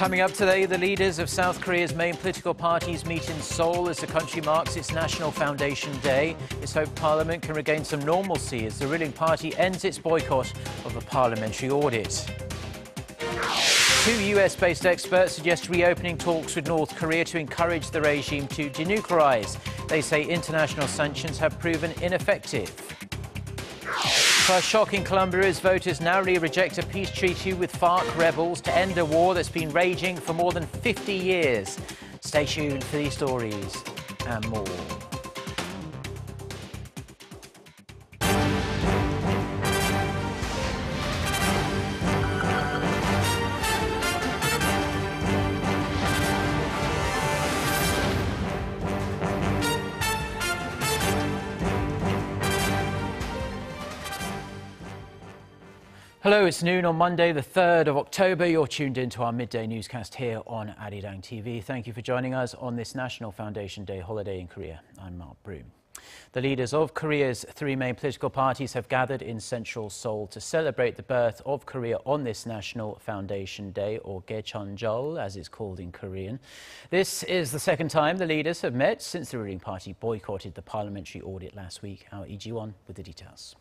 Coming up today, the leaders of South Korea's main political parties meet in Seoul as the country marks its National Foundation Day. It's hoped Parliament can regain some normalcy as the ruling party ends its boycott of a parliamentary audit. Two US-based experts suggest reopening talks with North Korea to encourage the regime to denuclearize. They say international sanctions have proven ineffective. First shock in Colombia as voters narrowly reject a peace treaty with FARC rebels to end a war that's been raging for more than 50 years. Stay tuned for these stories and more. Hello, it's noon on Monday, the 3rd of October. You're tuned in to our midday newscast here on Arirang TV. Thank you for joining us on this National Foundation Day holiday in Korea. I'm Mark Broom. The leaders of Korea's three main political parties have gathered in central Seoul to celebrate the birth of Korea on this National Foundation Day, or Gaechonjeol, as it's called in Korean. This is the second time the leaders have met since the ruling party boycotted the parliamentary audit last week. Our Iji-won with the details.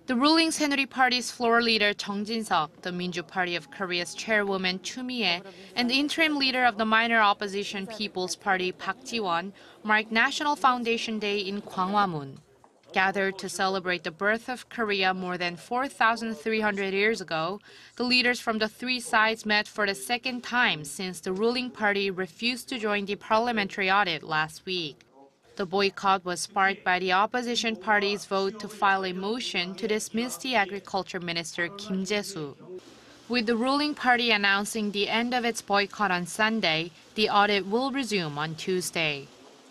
The ruling Saenuri Party's floor leader Chung Jin-seok, the Minju Party of Korea's chairwoman Chu Mi-ae, and the interim leader of the minor opposition People's Party Park Ji-won marked National Foundation Day in Gwanghwamun. Gathered to celebrate the birth of Korea more than 4,300 years ago, the leaders from the three sides met for the second time since the ruling party refused to join the parliamentary audit last week. The boycott was sparked by the opposition party's vote to file a motion to dismiss the agriculture minister Kim Jae-soo. With the ruling party announcing the end of its boycott on Sunday, the audit will resume on Tuesday.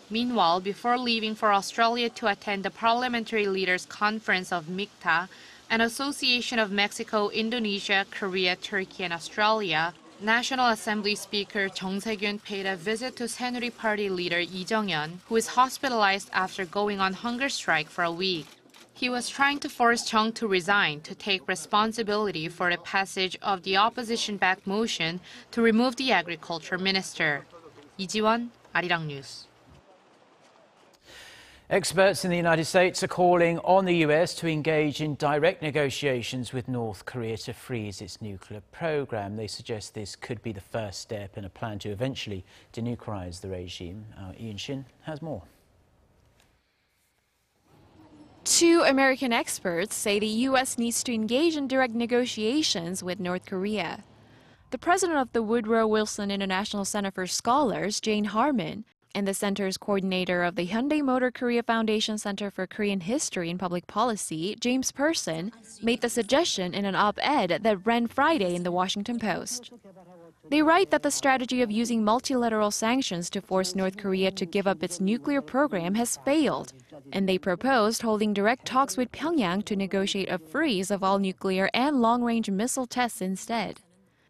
Meanwhile, before leaving for Australia to attend the Parliamentary Leaders Conference of MICTA, an association of Mexico, Indonesia, Korea, Turkey, and Australia, National Assembly Speaker Chung Se-kyun paid a visit to Saenuri Party leader Lee Jung-yeon, who is hospitalized after going on hunger strike for a week. He was trying to force Chung to resign to take responsibility for the passage of the opposition-backed motion to remove the agriculture minister. Iji-won, Arirang News. Experts in the United States are calling on the US to engage in direct negotiations with North Korea to freeze its nuclear program. They suggest this could be the first step in a plan to eventually denuclearize the regime. Ian Shin has more. Two American experts say the U.S. needs to engage in direct negotiations with North Korea. The president of the Woodrow Wilson International Center for Scholars, Jane Harmon, and the center's coordinator of the Hyundai Motor Korea Foundation Center for Korean History and Public Policy, James Person, made the suggestion in an op-ed that ran Friday in the Washington Post. They write that the strategy of using multilateral sanctions to force North Korea to give up its nuclear program has failed, and they proposed holding direct talks with Pyongyang to negotiate a freeze of all nuclear and long-range missile tests instead.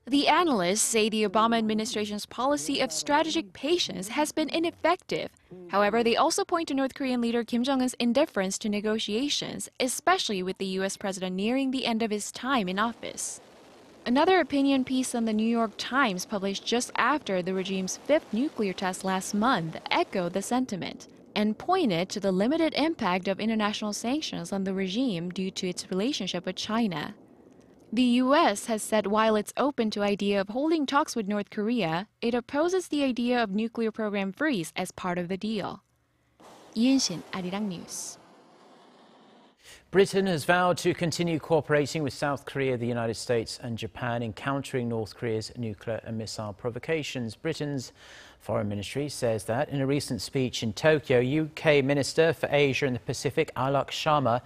The analysts say the Obama administration's policy of strategic patience has been ineffective. However, they also point to North Korean leader Kim Jong-un's indifference to negotiations, especially with the U.S. president nearing the end of his time in office. Another opinion piece on the New York Times published just after the regime's fifth nuclear test last month echoed the sentiment and pointed to the limited impact of international sanctions on the regime due to its relationship with China. The U.S. has said while it's open to the idea of holding talks with North Korea, it opposes the idea of nuclear program freeze as part of the deal. Yun-shin, Arirang News. Britain has vowed to continue cooperating with South Korea, the United States and Japan in countering North Korea's nuclear and missile provocations. Britain's Foreign Ministry says that in a recent speech in Tokyo, UK Minister for Asia and the Pacific, Alok Sharma,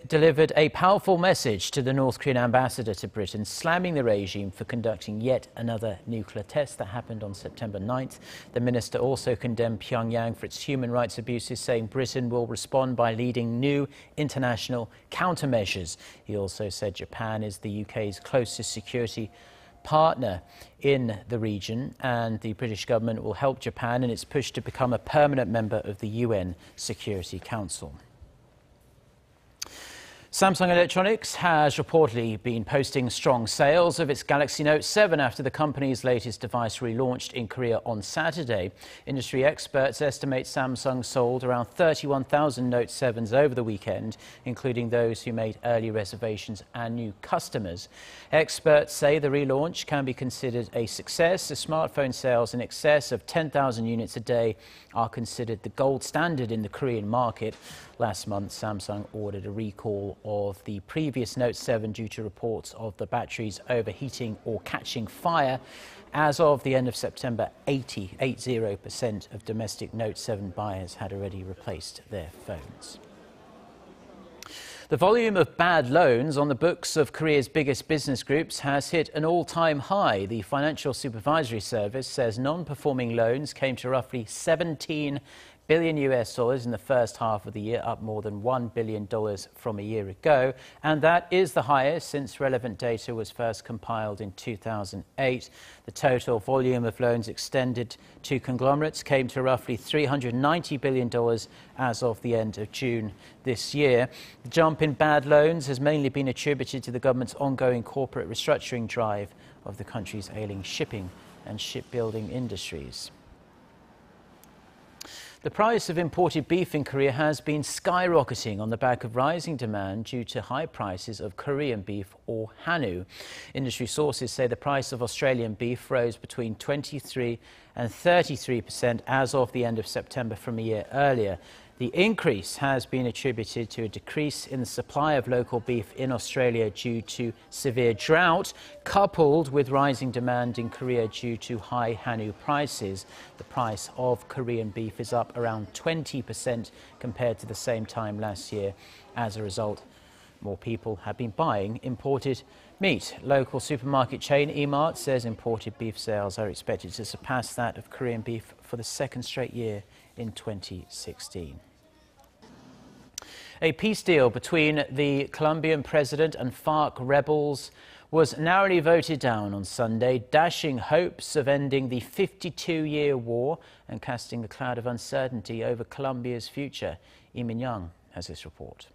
delivered a powerful message to the North Korean ambassador to Britain, slamming the regime for conducting yet another nuclear test that happened on September 9th. The minister also condemned Pyongyang for its human rights abuses, saying Britain will respond by leading new international countermeasures. He also said Japan is the UK's closest security partner in the region, and the British government will help Japan in its push to become a permanent member of the UN Security Council. Samsung Electronics has reportedly been posting strong sales of its Galaxy Note 7 after the company's latest device relaunched in Korea on Saturday. Industry experts estimate Samsung sold around 31,000 Note 7s over the weekend, including those who made early reservations and new customers. Experts say the relaunch can be considered a success, as smartphone sales in excess of 10,000 units a day are considered the gold standard in the Korean market. Last month, Samsung ordered a recall of the previous Note 7 due to reports of the batteries overheating or catching fire. As of the end of September, 80% of domestic Note 7 buyers had already replaced their phones. The volume of bad loans on the books of Korea's biggest business groups has hit an all-time high. The Financial Supervisory Service says non-performing loans came to roughly $17 billion in the first half of the year, up more than $1 billion from a year ago. And that is the highest since relevant data was first compiled in 2008. The total volume of loans extended to conglomerates came to roughly $390 billion as of the end of June this year. The jump in bad loans has mainly been attributed to the government's ongoing corporate restructuring drive of the country's ailing shipping and shipbuilding industries. The price of imported beef in Korea has been skyrocketing on the back of rising demand due to high prices of Korean beef, or Hanu. Industry sources say the price of Australian beef rose between 23% and 33% as of the end of September from a year earlier. The increase has been attributed to a decrease in the supply of local beef in Australia due to severe drought, coupled with rising demand in Korea due to high Hanu prices. The price of Korean beef is up around 20% compared to the same time last year. As a result, more people have been buying imported meat. Local supermarket chain E-Mart says imported beef sales are expected to surpass that of Korean beef for the second straight year in 2016. A peace deal between the Colombian president and FARC rebels was narrowly voted down on Sunday, dashing hopes of ending the 52-year war and casting a cloud of uncertainty over Colombia's future. Lee Min-young has this report.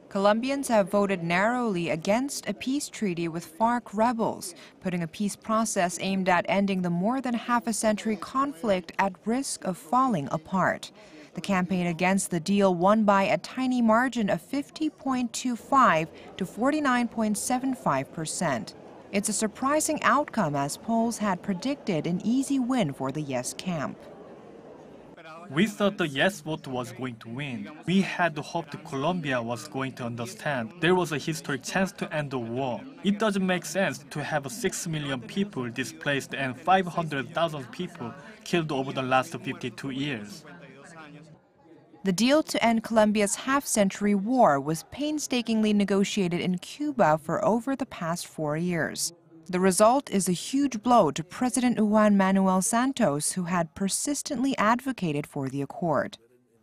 Colombians have voted narrowly against a peace treaty with FARC rebels, putting a peace process aimed at ending the more than half-a-century conflict at risk of falling apart. The campaign against the deal won by a tiny margin of 50.25 to 49.75%. It's a surprising outcome, as polls had predicted an easy win for the yes camp. We thought the yes vote was going to win. We had hoped Colombia was going to understand there was a historic chance to end the war. It doesn't make sense to have 6 million people displaced and 500,000 people killed over the last 52 years. The deal to end Colombia's half-century war was painstakingly negotiated in Cuba for over the past 4 years. The result is a huge blow to President Juan Manuel Santos, who had persistently advocated for the accord.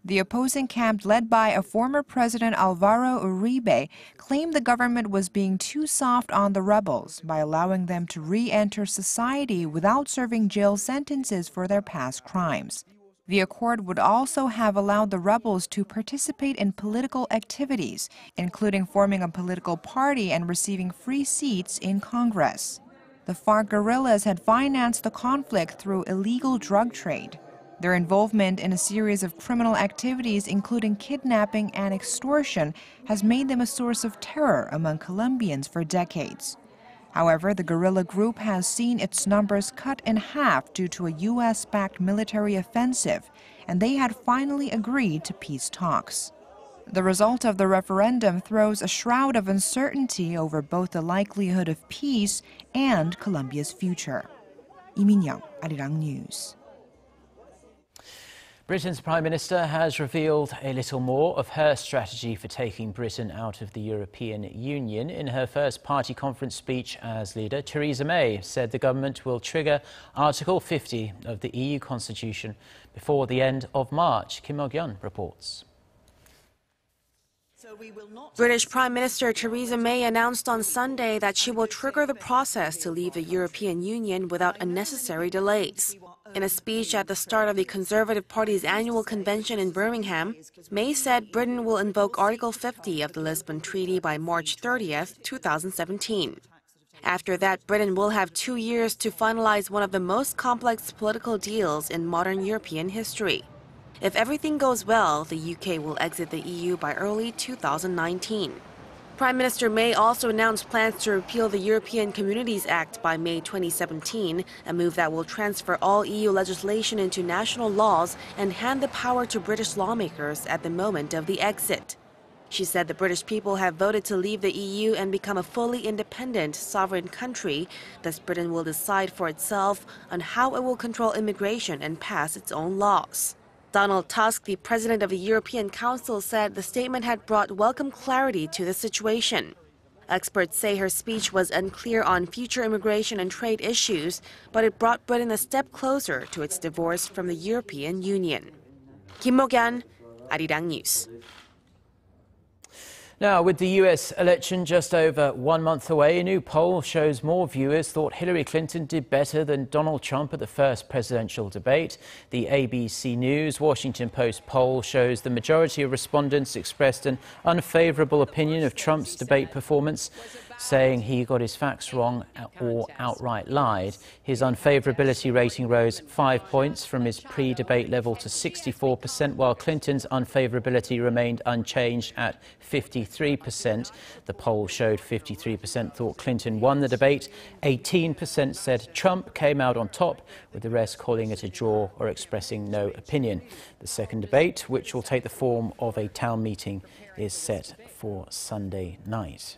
The opposing camp, led by a former President Alvaro Uribe, claimed the government was being too soft on the rebels by allowing them to re-enter society without serving jail sentences for their past crimes. The accord would also have allowed the rebels to participate in political activities, including forming a political party and receiving free seats in Congress. The FARC guerrillas had financed the conflict through illegal drug trade. Their involvement in a series of criminal activities, including kidnapping and extortion, has made them a source of terror among Colombians for decades. However, the guerrilla group has seen its numbers cut in half due to a U.S.-backed military offensive, and they had finally agreed to peace talks. The result of the referendum throws a shroud of uncertainty over both the likelihood of peace and Colombia's future. Lee Min-young, Arirang News. Britain's Prime Minister has revealed a little more of her strategy for taking Britain out of the European Union. In her first party conference speech as leader, Theresa May said the government will trigger Article 50 of the EU Constitution before the end of March. Kim Mok-yeon reports. British Prime Minister Theresa May announced on Sunday that she will trigger the process to leave the European Union without unnecessary delays. In a speech at the start of the Conservative Party's annual convention in Birmingham, May said Britain will invoke Article 50 of the Lisbon Treaty by March 30th, 2017. After that, Britain will have 2 years to finalize one of the most complex political deals in modern European history. If everything goes well, the UK will exit the EU by early 2019. Prime Minister May also announced plans to repeal the European Communities Act by May 2017, a move that will transfer all EU legislation into national laws and hand the power to British lawmakers at the moment of the exit. She said the British people have voted to leave the EU and become a fully independent, sovereign country, thus Britain will decide for itself on how it will control immigration and pass its own laws. Donald Tusk, the president of the European Council, said the statement had brought welcome clarity to the situation. Experts say her speech was unclear on future immigration and trade issues, but it brought Britain a step closer to its divorce from the European Union. Kim Mo-kyan, Arirang News. Now, with the US election just over 1 month away, a new poll shows more viewers thought Hillary Clinton did better than Donald Trump at the first presidential debate. The ABC News Washington Post poll shows the majority of respondents expressed an unfavorable opinion of Trump's debate performance, saying he got his facts wrong or outright lied. His unfavorability rating rose 5 points from his pre-debate level to 64%, while Clinton's unfavorability remained unchanged at 53%. The poll showed 53% thought Clinton won the debate. 18% said Trump came out on top, with the rest calling it a draw or expressing no opinion. The second debate, which will take the form of a town meeting, is set for Sunday night.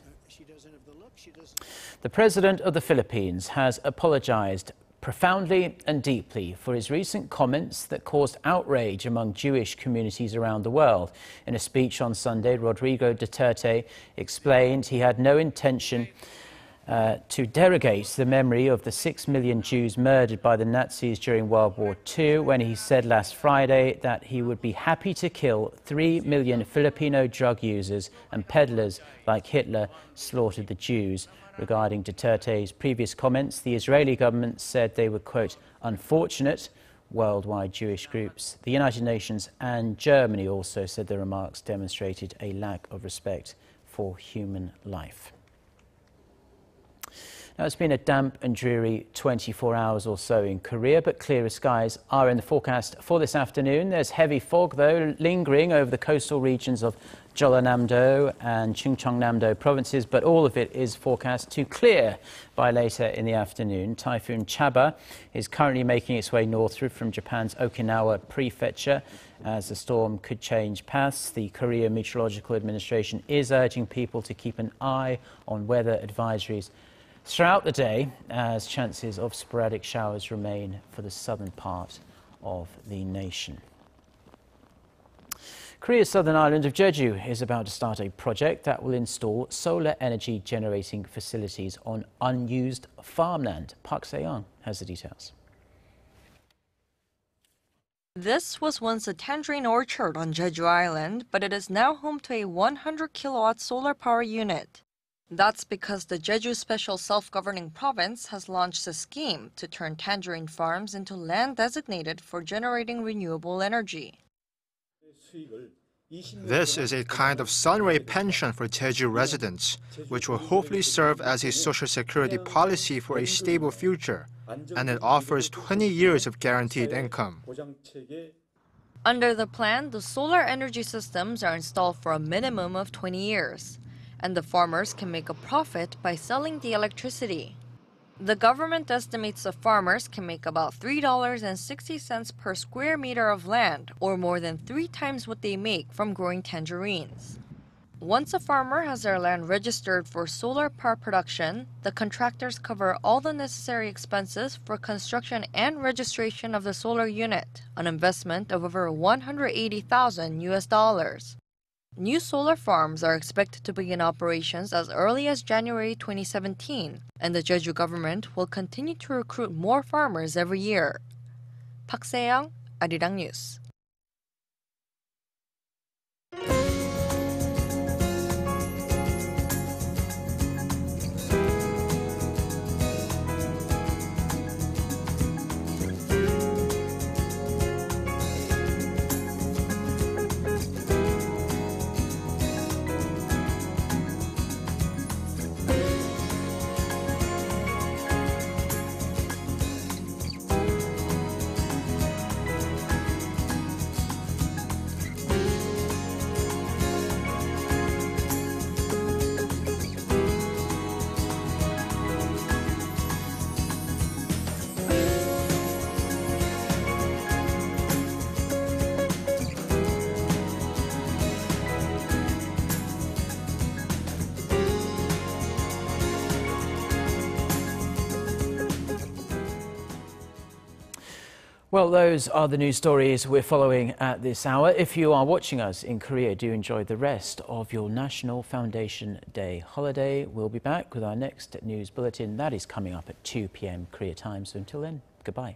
The President of the Philippines has apologized profoundly and deeply for his recent comments that caused outrage among Jewish communities around the world. In a speech on Sunday, Rodrigo Duterte explained he had no intention to derogate the memory of the 6 million Jews murdered by the Nazis during World War II, when he said last Friday that he would be happy to kill 3 million Filipino drug users and peddlers like Hitler slaughtered the Jews. Regarding Duterte's previous comments, the Israeli government said they were, quote, unfortunate. Worldwide Jewish groups, the United Nations and Germany also said the remarks demonstrated a lack of respect for human life. Now, it's been a damp and dreary 24 hours or so in Korea, but clearer skies are in the forecast for this afternoon. There's heavy fog, though, lingering over the coastal regions of Jeollanam-do and Chungcheongnam-do provinces, but all of it is forecast to clear by later in the afternoon. Typhoon Chaba is currently making its way northward from Japan's Okinawa prefecture. As the storm could change paths, the Korea Meteorological Administration is urging people to keep an eye on weather advisories throughout the day, as chances of sporadic showers remain for the southern part of the nation. Korea's southern island of Jeju is about to start a project that will install solar energy generating facilities on unused farmland. Park Se-young has the details. This was once a tangerine orchard on Jeju Island, but it is now home to a 100 kilowatt solar power unit. That's because the Jeju Special Self-Governing Province has launched a scheme to turn tangerine farms into land designated for generating renewable energy. This is a kind of sunray pension for Jeju residents, which will hopefully serve as a social security policy for a stable future, and it offers 20 years of guaranteed income. Under the plan, the solar energy systems are installed for a minimum of 20 years. And the farmers can make a profit by selling the electricity. The government estimates the farmers can make about $3.60 per square meter of land, or more than 3 times what they make from growing tangerines. Once a farmer has their land registered for solar power production, the contractors cover all the necessary expenses for construction and registration of the solar unit, an investment of over $180,000. New solar farms are expected to begin operations as early as January 2017, and the Jeju government will continue to recruit more farmers every year. Park Se-young, Arirang News. Well, those are the news stories we're following at this hour. If you are watching us in Korea, do enjoy the rest of your National Foundation Day holiday. We'll be back with our next news bulletin. That is coming up at 2 p.m. Korea time. So until then, goodbye.